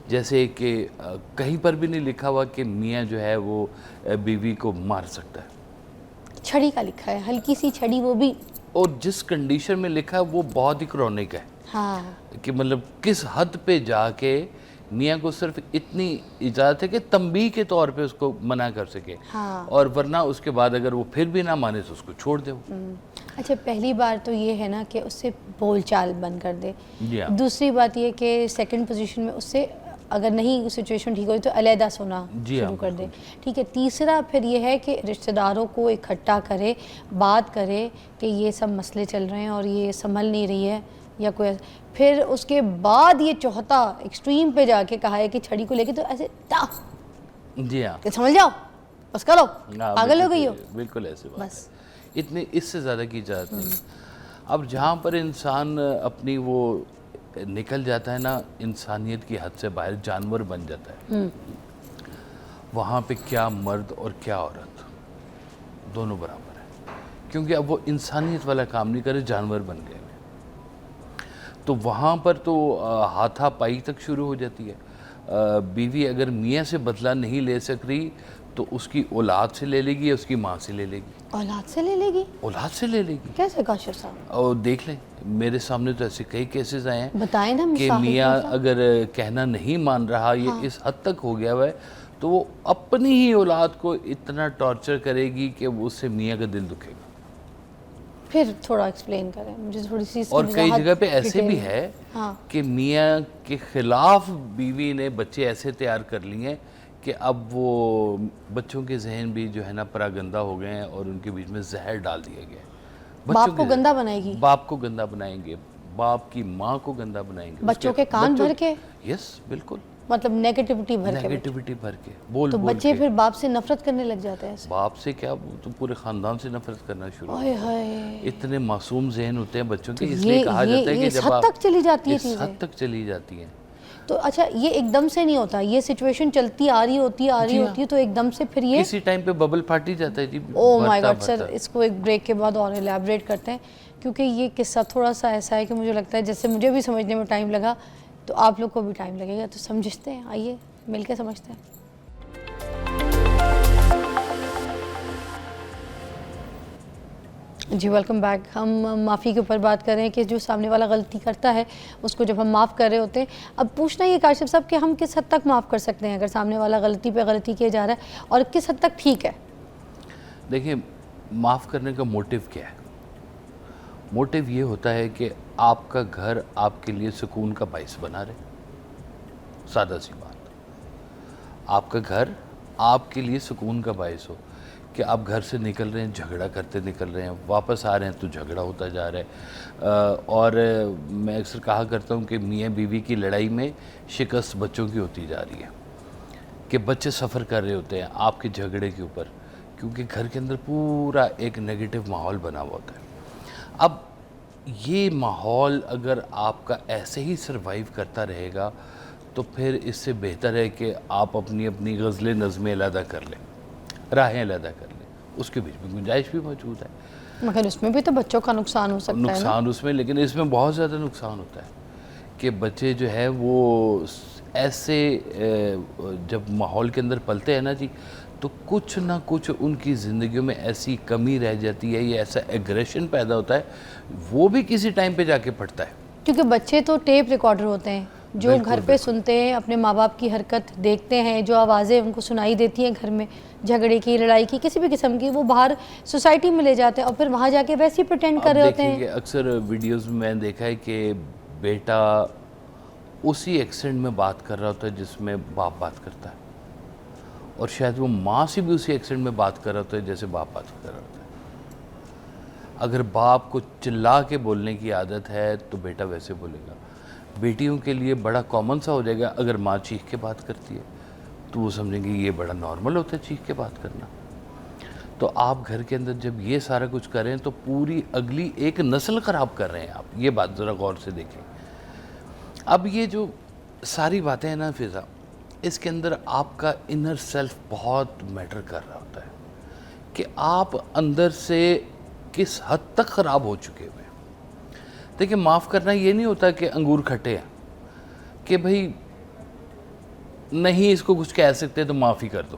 جیسے کہ کہیں پر بھی نہیں لکھا ہوا کہ میاں جو ہے وہ بیوی کو مار سکتا ہے. چھڑی کا لکھا ہے, ہلکی سی چھڑی, وہ بھی. اور جس کنڈیشن میں لکھا ہے وہ بہت ہی کرونک ہے. ہاں کہ مطلب کس حد پہ جا کے میاں کو صرف اتنی اجازت ہے کہ تنبیہ کے طور پہ اس کو منع کر سکے, اور ورنہ اس کے بعد اگر وہ پھر بھی نہ مانے تو اس کو چھوڑ دے. اچھا, پہلی بار تو یہ ہے نا کہ اس سے بول چال بند کر دے. دوسری بات یہ کہ سیکنڈ پوزیشن میں اس سے اگر نہیں سچویشن ٹھیک ہوئی تو علیحدہ سونا شروع کر دے. ٹھیک ہے. تیسرا پھر یہ ہے کہ رشتہ داروں کو اکٹھا کرے, بات کرے کہ یہ سب مسئلے چل رہے ہیں اور یہ سنبھل نہیں رہی ہے یا کوئی. پھر اس کے بعد یہ چوتھا ایکسٹریم پہ جا کے کہا ہے کہ چھڑی کو لے کے تو ایسے جی ہاں کہ سمجھ جاؤ بس کرو, پاگل ہو گئی ہو. بالکل ایسے بات بس اتنے اس سے زیادہ کی اجازت نہیں. اب جہاں پر انسان اپنی وہ نکل جاتا ہے نا انسانیت کی حد سے باہر, جانور بن جاتا ہے, وہاں پہ کیا مرد اور کیا عورت دونوں برابر ہیں, کیونکہ اب وہ انسانیت والا کام نہیں کرے, جانور بن گئے. تو وہاں پر تو ہاتھا پائی تک شروع ہو جاتی ہے. بیوی اگر میاں سے بدلہ نہیں لے سک رہی تو اس کی اولاد سے لے لے گی, اس کی ماں سے لے لے گی. اولاد سے لے لے گی؟ اولاد سے لے لے گی. کیسے کاشف صاحب؟ اور دیکھ لیں, میرے سامنے تو ایسے کئی کیسز آئے ہیں بتائیں نا کہ میاں اگر کہنا نہیں مان رہا, یہ اس حد تک ہو گیا ہے, تو وہ اپنی ہی اولاد کو اتنا ٹارچر کرے گی کہ اس سے میاں کا دل دکھے گا. پھر تھوڑا ایکسپلین کریں مجھے تھوڑی سی. اور کئی جگہ پہ ایسے بھی ہے کہ میاں کے خلاف بیوی نے بچے ایسے تیار کر لیے ہیں کہ اب وہ بچوں کے ذہن بھی جو ہے نا پراگندہ ہو گئے ہیں, اور ان کے بیچ میں زہر ڈال دیا گیا ہے. باپ کو گندہ بنائے گی, باپ کو گندہ بنائیں گے, باپ کی ماں کو گندہ بنائیں گے, بچوں کے کان بھر کے. یس بالکل, مطلب نیگیٹیوٹی بھر کے. نیگیٹیوٹی بھر کے بول تو بچے پھر باپ سے نفرت کرنے لگ جاتے ہیں. باپ سے کیا, تو پورے خاندان سے نفرت کرنا شروع ہائے ہائے, اتنے معصوم ذہن ہوتے ہیں بچوں کے, اس لیے کہا جاتا ہے کہ جب آپ اس حد تک چلی جاتی ہے اس حد تک چلی جاتی ہیں. تو اچھا یہ ایک دم سے نہیں ہوتا, یہ سچویشن چلتی آ رہی ہوتی ہے تو ایک دم سے پھر یہ کسی ٹائم پہ ببل پھاٹ ہی جاتا ہے. جی او مائی گاڈ سر, اس کو ایک بریک کے بعد اور الیبریٹ کرتے ہیں, کیونکہ یہ قصہ تھوڑا سا ایسا ہے کہ مجھے لگتا ہے جیسے مجھے بھی سمجھنے میں ٹائم لگا تو آپ لوگ کو بھی ٹائم لگے گا, تو سمجھتے ہیں, آئیے مل کے سمجھتے ہیں. جی ویلکم بیک. ہم معافی کے اوپر بات کر رہے ہیں کہ جو سامنے والا غلطی کرتا ہے اس کو جب ہم معاف کر رہے ہوتے ہیں. اب پوچھنا یہ کاشف صاحب کہ ہم کس حد تک معاف کر سکتے ہیں اگر سامنے والا غلطی پہ غلطی کیا جا رہا ہے, اور کس حد تک ٹھیک ہے؟ دیکھیں, معاف کرنے کا موٹیو کیا ہے؟ موٹیو یہ ہوتا ہے کہ آپ کا گھر آپ کے لیے سکون کا باعث بنا رہے. سادہ سی بات, آپ کا گھر آپ کے لیے سکون کا باعث ہو, کہ آپ گھر سے نکل رہے ہیں جھگڑا کرتے نکل رہے ہیں, واپس آ رہے ہیں تو جھگڑا ہوتا جا رہا ہے. اور میں اکثر کہا کرتا ہوں کہ میاں بیوی کی لڑائی میں شکست بچوں کی ہوتی جا رہی ہے, کہ بچے سفر کر رہے ہوتے ہیں آپ کے جھگڑے کے اوپر, کیونکہ گھر کے اندر پورا ایک نیگیٹو ماحول بنا ہوا ہوتا ہے. اب یہ ماحول اگر آپ کا ایسے ہی سروائیو کرتا رہے گا تو پھر اس سے بہتر ہے کہ آپ اپنی اپنی غزلیں نظمیں علیحدہ کر لیں, راہیں علیحدہ کر لیں, اس کے بیچ میں گنجائش بھی موجود ہے. مگر اس میں بھی تو بچوں کا نقصان ہو سکتا ہے. نقصان اس میں, لیکن اس میں بہت زیادہ نقصان ہوتا ہے کہ بچے جو ہے وہ ایسے جب ماحول کے اندر پلتے ہیں نا جی, تو کچھ نہ کچھ ان کی زندگیوں میں ایسی کمی رہ جاتی ہے, یا ایسا ایگریشن پیدا ہوتا ہے, وہ بھی کسی ٹائم پہ جا کے پھٹتا ہے. کیونکہ بچے تو ٹیپ ریکارڈر ہوتے ہیں جو گھر پہ سنتے ہیں, اپنے ماں باپ کی حرکت دیکھتے ہیں, جو آوازیں ان کو سنائی دیتی ہیں گھر میں, جھگڑے کی, لڑائی کی, کسی بھی قسم کی, وہ باہر سوسائٹی میں لے جاتے ہیں اور پھر وہاں جا کے ویسے ہی پریٹینڈ کر رہے ہوتے ہیں. دیکھیں کہ اکثر ویڈیوز میں نے دیکھا ہے کہ بیٹا اسی ایکسنٹ میں بات کر رہا ہوتا ہے جس میں باپ بات کرتا ہے, اور شاید وہ ماں سے بھی اسی ایکسنٹ میں بات کر رہا ہوتا ہے جیسے باپ بات کر رہا ہوتا ہے. اگر باپ کو چلا کے بولنے کی عادت ہے تو بیٹا ویسے بولے گا. بیٹیوں کے لیے بڑا کامن سا ہو جائے گا, اگر ماں چیخ کے بات کرتی ہے تو وہ سمجھیں گے یہ بڑا نارمل ہوتا ہے چیخ کے بات کرنا. تو آپ گھر کے اندر جب یہ سارا کچھ کریں تو پوری اگلی ایک نسل خراب کر رہے ہیں آپ. یہ بات ذرا غور سے دیکھیں. اب یہ جو ساری باتیں ہیں نا فضا, اس کے اندر آپ کا انر سیلف بہت میٹر کر رہا ہوتا ہے کہ آپ اندر سے کس حد تک خراب ہو چکے ہوئے. دیکھیں, معاف کرنا یہ نہیں ہوتا کہ انگور کھٹے ہیں, کہ بھئی نہیں اس کو کچھ کہہ سکتے تو معافی کر دو.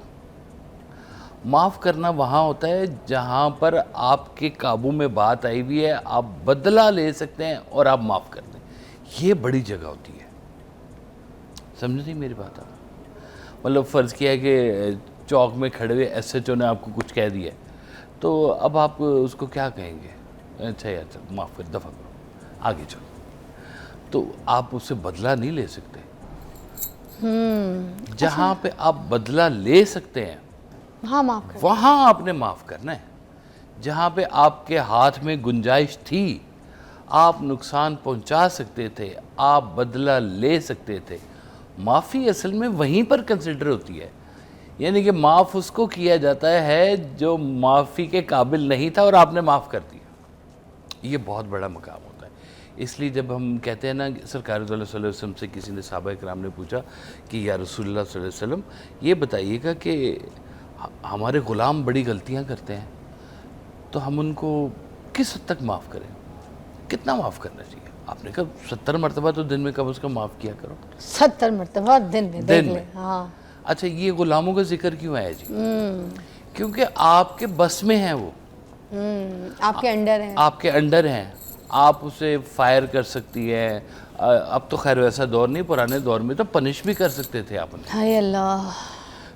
معاف کرنا وہاں ہوتا ہے جہاں پر آپ کے قابو میں بات آئی ہوئی ہے, آپ بدلہ لے سکتے ہیں اور آپ معاف کر دیں. یہ بڑی جگہ ہوتی ہے, سمجھ نہیں میری بات. آپ مطلب فرض کیا ہے کہ چوک میں کھڑے ہوئے ایس ایچ او نے آپ کو کچھ کہہ دیا ہے, تو اب آپ اس کو کیا کہیں گے؟ اچھا یار چل معاف کر, دفعہ کرو, آگے چلو. تو آپ اس سے بدلہ نہیں لے سکتے. جہاں پہ آپ بدلہ لے سکتے ہیں ہاں معاف کر, وہاں آپ نے معاف کرنا ہے. جہاں پہ آپ کے ہاتھ میں گنجائش تھی, آپ نقصان پہنچا سکتے تھے, آپ بدلہ لے سکتے تھے, معافی اصل میں وہیں پر کنسیڈر ہوتی ہے. یعنی کہ معاف اس کو کیا جاتا ہے جو معافی کے قابل نہیں تھا اور آپ نے معاف کر دیا. یہ بہت بڑا مقام ہوتا ہے. اس لیے جب ہم کہتے ہیں نا, سرکار صلی اللہ علیہ وسلم سے کسی نے صحابہ کرام نے پوچھا کہ یا رسول اللہ صلی اللہ علیہ وسلم یہ بتائیے گا کہ ہمارے غلام بڑی غلطیاں کرتے ہیں تو ہم ان کو کس حد تک معاف کریں, کتنا معاف کرنا چاہیے؟ آپ نے کہا 70 مرتبہ تو دن میں کم از کم معاف کیا کرو. 70 مرتبہ دن میں, دیکھ لیں. ہاں اچھا, یہ غلاموں کا ذکر کیوں آیا جی؟ کیونکہ آپ کے بس میں ہیں, وہ آپ کے انڈر ہیں, آپ کے انڈر ہیں, آپ اسے فائر کر سکتی ہیں. اب تو خیر ویسا دور نہیں, پرانے دور میں تو پنش بھی کر سکتے تھے آپ نے. ہائے اللہ.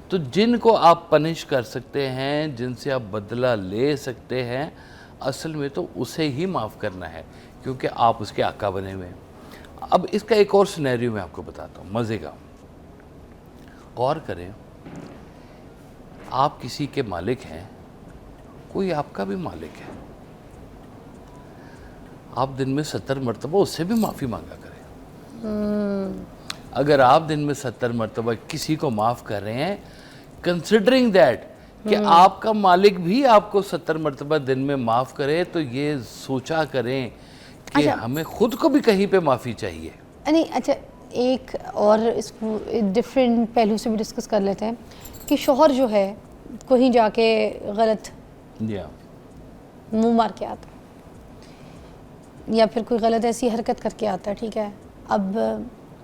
تو جن کو آپ پنش کر سکتے ہیں, جن سے آپ بدلہ لے سکتے ہیں, اصل میں تو اسے ہی معاف کرنا ہے کیونکہ آپ اس کے آقا بنے ہوئے ہیں. اب اس کا ایک اور سینیریو میں آپ کو بتاتا ہوں مزے کا. غور کریں, آپ کسی کے مالک ہیں, کوئی آپ کا بھی مالک ہے, آپ دن میں 70 مرتبہ اس سے بھی معافی مانگا کریں. اگر آپ دن میں 70 مرتبہ کسی کو معاف کر رہے ہیں, کنسیڈرنگ دیٹ کہ آپ کا مالک بھی آپ کو 70 مرتبہ دن میں معاف کرے, تو یہ سوچا کریں کہ ہمیں خود کو بھی کہیں پہ معافی چاہیے. نہیں اچھا, ایک اور اس کو ڈفرینٹ پہلو سے بھی ڈسکس کر لیتے ہیں کہ شوہر جو ہے کہیں جا کے غلط منہ مار کے آتا یا پھر کوئی غلط ایسی حرکت کر کے آتا ہے, ٹھیک ہے, اب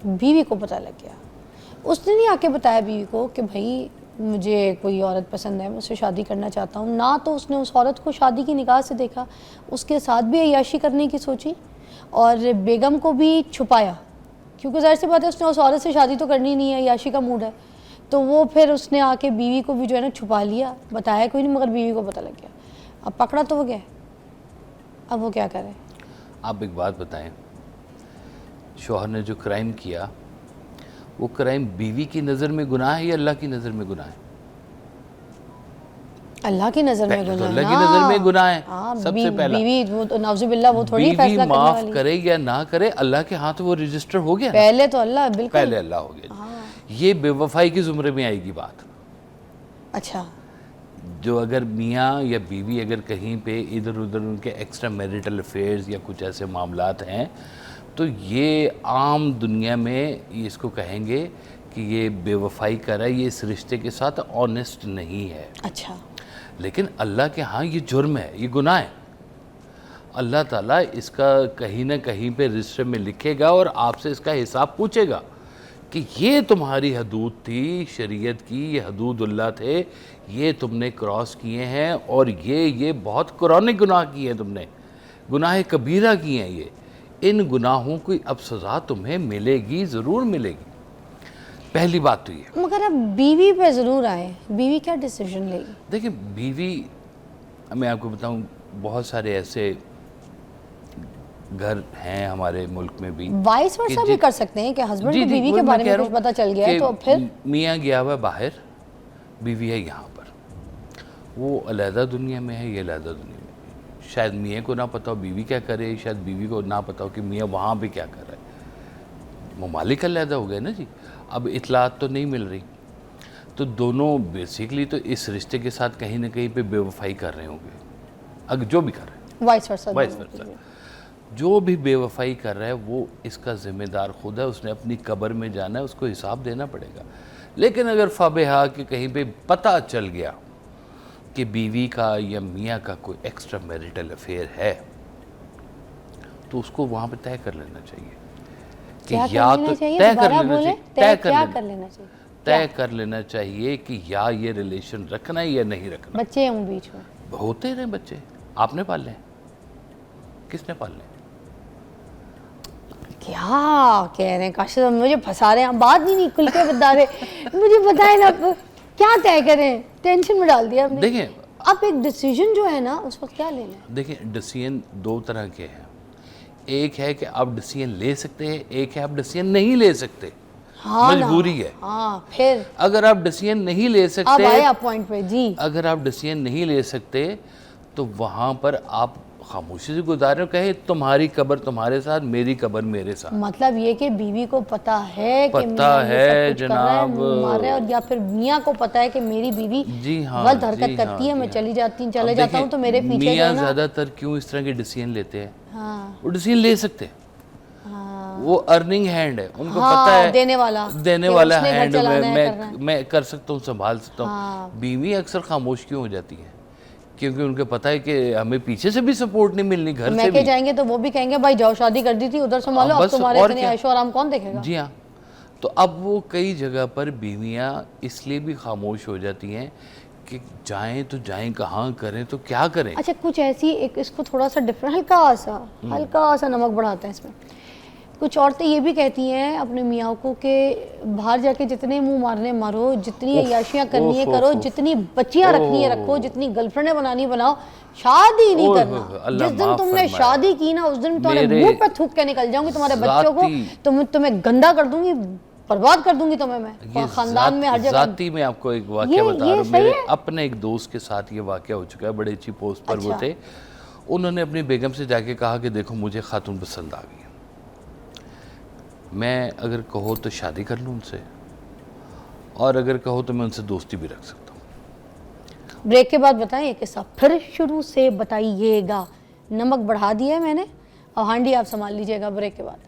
بیوی کو پتہ لگ گیا, اس نے نہیں آ کے بتایا بیوی کو کہ بھائی مجھے کوئی عورت پسند ہے, میں اس سے شادی کرنا چاہتا ہوں, نہ تو اس نے اس عورت کو شادی کی نگاہ سے دیکھا, اس کے ساتھ بھی عیاشی کرنے کی سوچی, اور بیگم کو بھی چھپایا, کیونکہ ظاہر سی بات ہے اس نے اس عورت سے شادی تو کرنی نہیں ہے, عیاشی کا موڈ ہے, تو وہ پھر اس نے آ کے بیوی کو بھی جو ہے نا چھپا لیا, بتایا کوئی نہیں, مگر بیوی کو پتہ لگ گیا. اب پکڑا تو ہو گیا, اب وہ کیا کرے؟ آپ ایک بات بتائیں, شوہر نے جو کرائم کیا وہ کرائم بیوی کی نظر میں گناہ ہے یا اللہ کی نظر میں گناہ ہے؟ اللہ کی نظر میں گناہ ہے. اللہ کی نظر میں گناہ ہے سب سے پہلا. بیوی نعوذ باللہ وہ تھوڑی فیصلہ کرنے معاف والی, کرے یا نہ کرے اللہ کے ہاتھ وہ رجسٹر ہو گیا, پہلے تو اللہ, بالکل پہلے اللہ ہو گیا. یہ بے وفائی کی زمرے میں آئے گی بات. اچھا, جو اگر میاں یا بیوی اگر کہیں پہ ادھر ادھر ان کے ایکسٹرا میریٹل افیئرز یا کچھ ایسے معاملات ہیں, تو یہ عام دنیا میں اس کو کہیں گے کہ یہ بے وفائی کر رہا ہے, یہ اس رشتے کے ساتھ آنیسٹ نہیں ہے. اچھا, لیکن اللہ کے ہاں یہ جرم ہے, یہ گناہ ہے. اللہ تعالیٰ اس کا کہیں نہ کہیں پہ رجسٹر میں لکھے گا اور آپ سے اس کا حساب پوچھے گا کہ یہ تمہاری حدود تھی شریعت کی, یہ حدود اللہ تھے, یہ تم نے کراس کیے ہیں, اور یہ بہت کرونک گناہ کیے ہیں تم نے, گناہ کبیرہ کیے ہیں. یہ ان گناہوں کی اب سزا تمہیں ملے گی, ضرور ملے گی. پہلی بات تو یہ. مگر اب بیوی پہ ضرور آئے, بیوی کیا ڈیسیجن لے گی؟ دیکھیں بیوی, میں آپ کو بتاؤں بہت سارے ایسے گھر ہیں ہمارے ملک میں بھی, وائس ورسا بھی کر سکتے ہیں کہ ہسبینڈ کو بیوی کے بارے میں کچھ پتہ چل گیا ہے تو پھر میاں گیا ہوا باہر, بیوی ہے یہاں پر, وہ علیحدہ دنیا میں ہے, یہ علیحدہ دنیا میں. شاید میاں کو نہ پتہ ہو بیوی کیا کرے, شاید بیوی کو نہ پتہ ہو کہ میاں وہاں پہ کیا کر رہا ہے. ممالک علیحدہ ہو گئے نا جی, اب اطلاعات تو نہیں مل رہی, تو دونوں بیسیکلی تو اس رشتے کے ساتھ کہیں نہ کہیں پہ بے وفائی کر رہے ہوں گے, اگر جو بھی کر رہے ہیں, وائس ورسا جو بھی بے وفائی کر رہا ہے وہ اس کا ذمہ دار خود ہے, اس نے اپنی قبر میں جانا ہے, اس کو حساب دینا پڑے گا. لیکن اگر فابہا کہ کہیں پہ پتہ چل گیا کہ بیوی کا یا میاں کا کوئی ایکسٹرا میریٹل افیئر ہے, تو اس کو وہاں پہ طے کر لینا چاہیے. کیا کر لینا چاہیے؟ دوبارہ بولیں, طے کیا کر لینا چاہیے؟ طے کر لینا چاہیے کہ یا یہ ریلیشن رکھنا ہے یا نہیں رکھنا. بچے ہیں بیچ میں ہوتے رہے بچے, آپ نے پال لیں, کس نے پال لیں؟ کیا کہہ رہے ہیں کاشف صاحب, مجھے پھنسا رہے ہیں, بات ہی نہیں کھل کے بتا رہے, مجھے بتائیں نا کیا طے کریں, ٹینشن میں ڈال دیا آپ نے. دیکھیں اب ایک ڈیسیجن جو ہے نا اس وقت کیا لینا ہے؟ دیکھیں ڈیسیژن دو طرح کے ہیں, ایک ہے کہ آپ ڈیسیژن لے سکتے ہیں, ایک ہے آپ ڈیسیژن نہیں لے سکتے, مجبوری ہے. ہاں پھر اگر آپ ڈیسیژن نہیں لے اب سکتے, آئے آپ پوائنٹ پہ جی, اگر آپ ڈیسیژن نہیں لے سکتے تو وہاں پر آپ خاموشی سے گزاریں, کہیں تمہاری قبر تمہارے ساتھ, میری قبر میرے ساتھ. مطلب یہ کہ بیوی کو پتا ہے کہ میاں یہ سب کچھ کر رہا ہے, مار رہا ہے, اور یا پھر میاں کو پتا ہے کہ میری بیوی غلط حرکت کرتی ہے, میں چلی جاتا ہوں تو میرے پیچھے میاں زیادہ تر کیوں اس طرح کے ڈیسیژن لیتے ہیں؟ وہ ڈیسیژن لے سکتے, وہ ارننگ ہینڈ ہے, ان کو پتا ہے دینے والا ہینڈ میں کر سکتا ہوں, سنبھال سکتا ہوں. بیوی اکثر خاموش کیوں ہو جاتی ہے؟ کیونکہ ان کو پتہ ہے کہ ہمیں پیچھے سے بھی سپورٹ نہیں ملنی, گھر سے بھی. جائیں گے تو وہ بھی کہیں گے بھائی جاؤ شادی کر دی تھی ادھر سنبھالو, اب تمہارے اتنے عیش و آرام کون دیکھے گا؟ جی ہاں, تو اب وہ کئی جگہ پر بیویاں اس لیے بھی خاموش ہو جاتی ہیں کہ جائیں تو جائیں کہاں, کریں تو کیا کریں. اچھا کچھ ایسی ایک اس کو تھوڑا سا ڈفرنٹ, ہلکا سا نمک بڑھاتا ہے اس میں. کچھ عورتیں یہ بھی کہتی ہیں اپنے میاں کو کہ باہر جا کے جتنے منہ مارنے مارو, جتنی عیاشیاں کرنی ہے کرو, جتنی بچیاں رکھنی ہے رکھو, جتنی گرل فرینڈیں بنانی بناؤ, شادی نہیں کرنا. جس دن تم نے شادی کی نا اس دن تمہارے منہ پہ تھوک کے نکل جاؤں گی, تمہارے بچوں کو تمہیں گندا کر دوں گی, برباد کر دوں گی تمہیں میں خاندان میں ہر جگہ. ذاتی میں آپ کو ایک واقعہ بتا رہا ہوں, میرے اپنے ایک دوست کے ساتھ یہ واقعہ ہو چکا ہے, بڑے اچھی پوسٹ پر وہ تھے. انہوں نے اپنی بیگم سے جا کے کہا کہ دیکھو مجھے خاتون پسند آ گئی, میں اگر کہو تو شادی کر لوں ان سے, اور اگر کہو تو میں ان سے دوستی بھی رکھ سکتا ہوں. بریک کے بعد بتائیں یہ قصہ, پھر شروع سے بتائیے گا. نمک بڑھا دیا ہے میں نے, اور ہانڈی آپ سنبھال لیجئے گا بریک کے بعد.